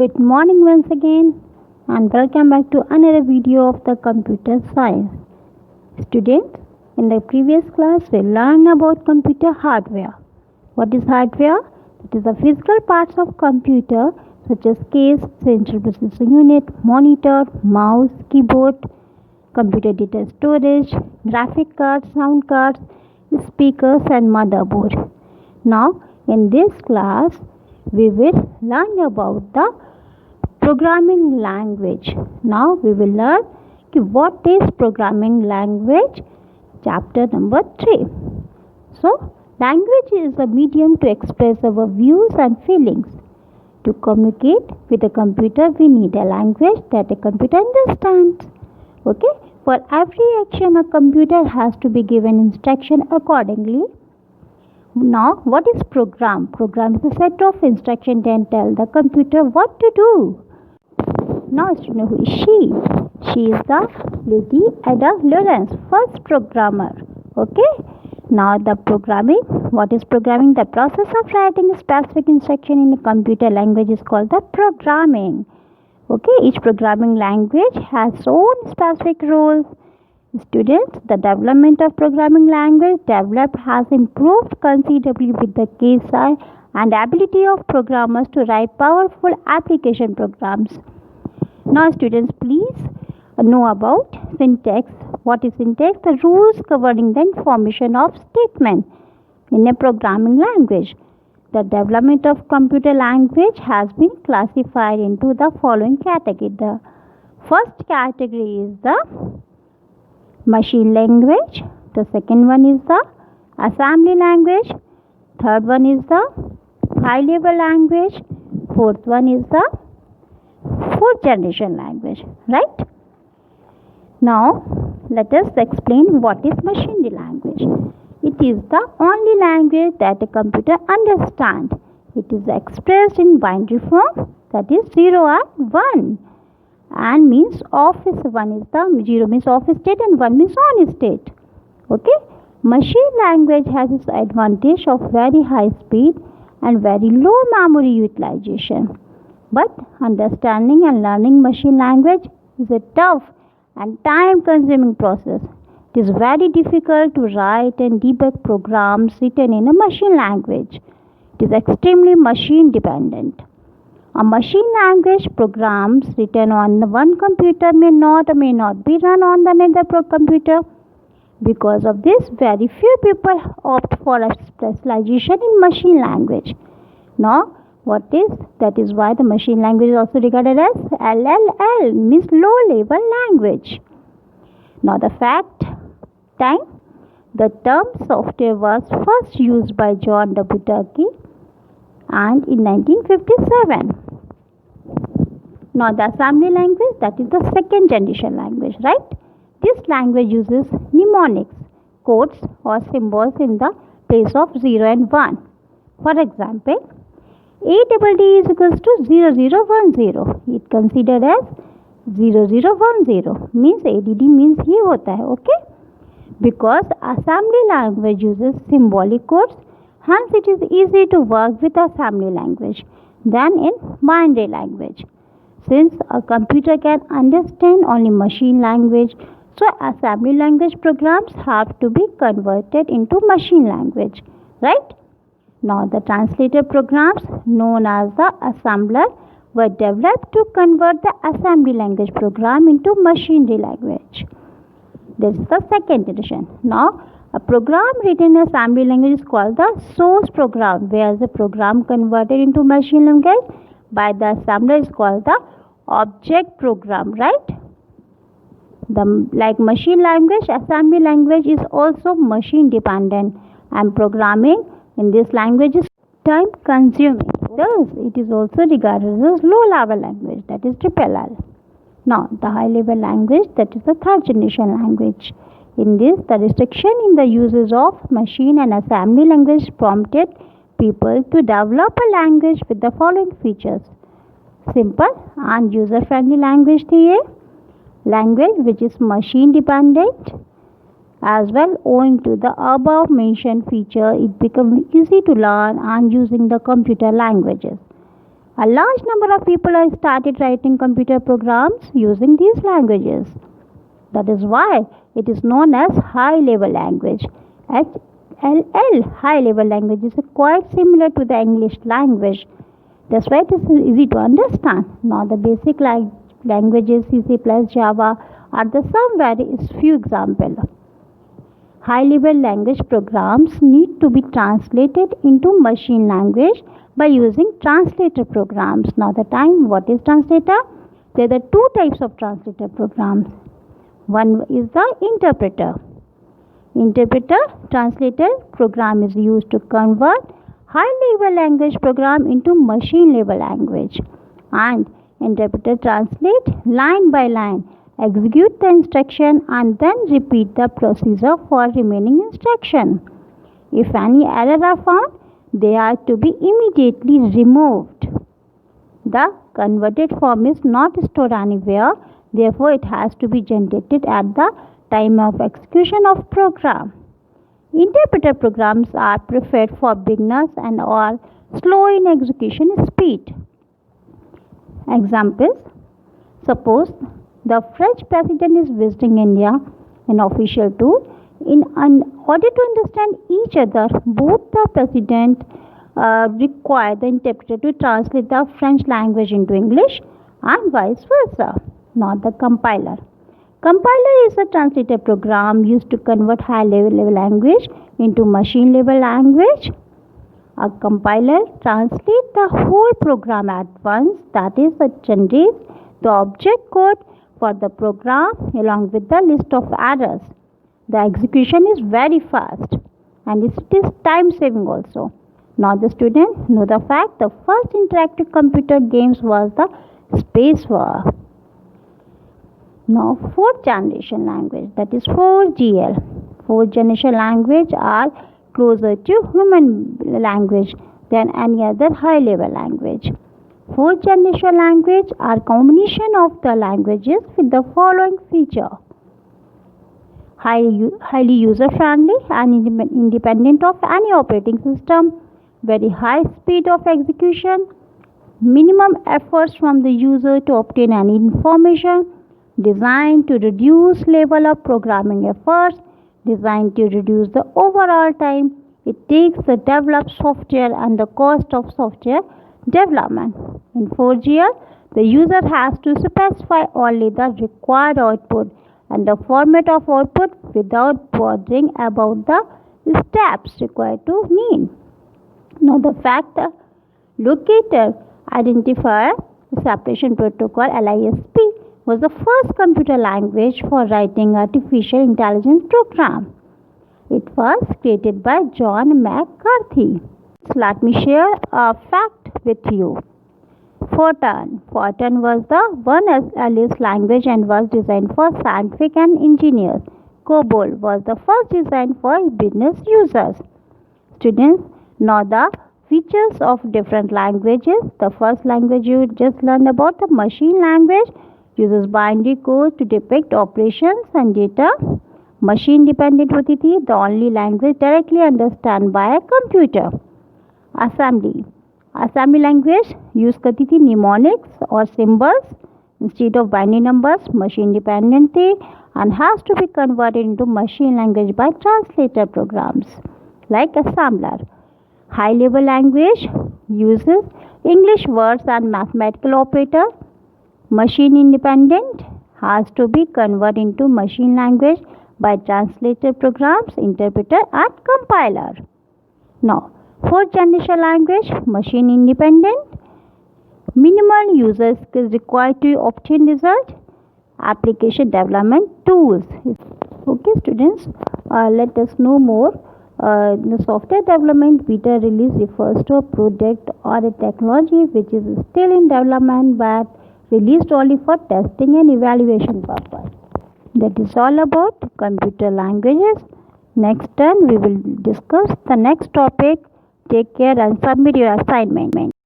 Good morning once again and welcome back to another video of the computer science. Students, in the previous class we learned about computer hardware. What is hardware? It is the physical parts of computer such as case, central processing unit, monitor, mouse, keyboard, computer data storage, graphic cards, sound cards, speakers and motherboard. Now in this class we will learn about the programming language. Now we will learn what is programming language, chapter number 3. So language is a medium to express our views and feelings. To communicate with a computer we need a language that a computer understands. Okay, for every action a computer has to be given instruction accordingly. Now what is program? Program is a set of instructions that tell the computer what to do. Now student, who is she? She is the Lady Ada Lawrence, first programmer. Okay. Now the programming. What is programming? The process of writing a specific instruction in a computer language is called the programming. Okay. Each programming language has its own specific rules. Students, the development of programming language developed has improved considerably with the case size and ability of programmers to write powerful application programs. Now students, please know about syntax. What is syntax? The rules governing the formation of statement in a programming language. The development of computer language has been classified into the following category. The first category is the machine language. The second one is the assembly language. Third one is the high level language. Fourth one is the fourth generation language. Right? Now let us explain what is machinery language. It is the only language that a computer understands. It is expressed in binary form, that is 0 and 1. And means office. 1 is the 0 means office state and 1 means on state. Okay. Machine language has its advantage of very high speed and very low memory utilization. But understanding and learning machine language is a tough and time consuming process. It is very difficult to write and debug programs written in a machine language. It is extremely machine dependent. A machine language programs written on one computer may not be run on another computer. Because of this, very few people opt for a specialization in machine language. Now, that is why the machine language is also regarded as LLL, means low level language. Now the fact time. The term software was first used by John W. Turkey and in 1957. Now the assembly language, that is the second generation language, right? This language uses mnemonics, codes or symbols in the place of 0 and 1. For example, ADD is equals to 0010. It considered as 0010 means ADD means he hota hai, okay? Because assembly language uses symbolic codes, hence it is easy to work with assembly language than in binary language. Since a computer can understand only machine language, so assembly language programs have to be converted into machine language, right? Now the translator programs known as the assembler were developed to convert the assembly language program into machinery language. This is the second edition. Now a program written in assembly language is called the source program, whereas the program converted into machine language by the assembler is called the object program, right? Like machine language, assembly language is also machine dependent and programming in this language is time consuming. Thus, it is also regarded as low level language, that is LLL. Now, the high level language, that is the third generation language. In this, the restriction in the uses of machine and assembly language prompted people to develop a language with the following features. Simple and user friendly language language which is machine dependent. As well, owing to the above mentioned feature, it becomes easy to learn and using the computer languages. A large number of people have started writing computer programs using these languages. That is why it is known as high-level language. HLL, high-level language, is quite similar to the English language. That's why it is easy to understand. Now the basic languages C, C++, Java are the some very few examples. High-level language programs need to be translated into machine language by using translator programs. Now what is translator? There are two types of translator programs. One is the interpreter. Translator program is used to convert high-level language program into machine-level language. And interpreter translate line by line, execute the instruction and then repeat the procedure for remaining instruction. If any error are found, they are to be immediately removed. The converted form is not stored anywhere, therefore it has to be generated at the time of execution of program. Interpreter programs are preferred for beginners and are slow in execution speed. Examples: suppose the French president is visiting India in official tour. In order to understand each other, both the president require the interpreter to translate the French language into English and vice versa. Not the compiler. Compiler is a translator program used to convert high-level language into machine-level language. A compiler translates the whole program at once, that is, it generates the object code for the program along with the list of errors. The execution is very fast and it is time saving also. Now the students know the fact the first interactive computer games was the Space War. Now fourth generation language, that is 4GL. Fourth generation language are closer to human language than any other high level language. Fourth generation language are combination of the languages with the following feature: highly user friendly and independent of any operating system, very high speed of execution, minimum efforts from the user to obtain any information, designed to reduce level of programming efforts, designed to reduce the overall time it takes to develop software and the cost of software development. In 4GL, the user has to specify only the required output and the format of output without bothering about the steps required to mean. Now the factor locator identifier separation protocol LISP was the first computer language for writing artificial intelligence program. It was created by John McCarthy. So let me share a fact with you. Fortran was the one earliest language and was designed for scientific and engineers. COBOL was the first designed for business users. Students, know the features of different languages. The first language you just learned about, the machine language, uses binary code to depict operations and data. Machine dependent होती थी, the only language directly understood by a computer. Assembly language use करती थी mnemonics or symbols instead of binary numbers. Machine dependent थी and has to be converted into machine language by translator programs like assembler. High level language uses English words and mathematical operator. Machine independent has to be converted into machine language by translator programs, interpreter and compiler. Now, fourth generation language, machine independent, minimal user skills required to obtain result, application development tools. Okay students, let us know more. The software development beta release refers to a product or a technology which is still in development but released only for testing and evaluation purpose. That is all about computer languages. Next time we will discuss the next topic. Take care and submit your assignment.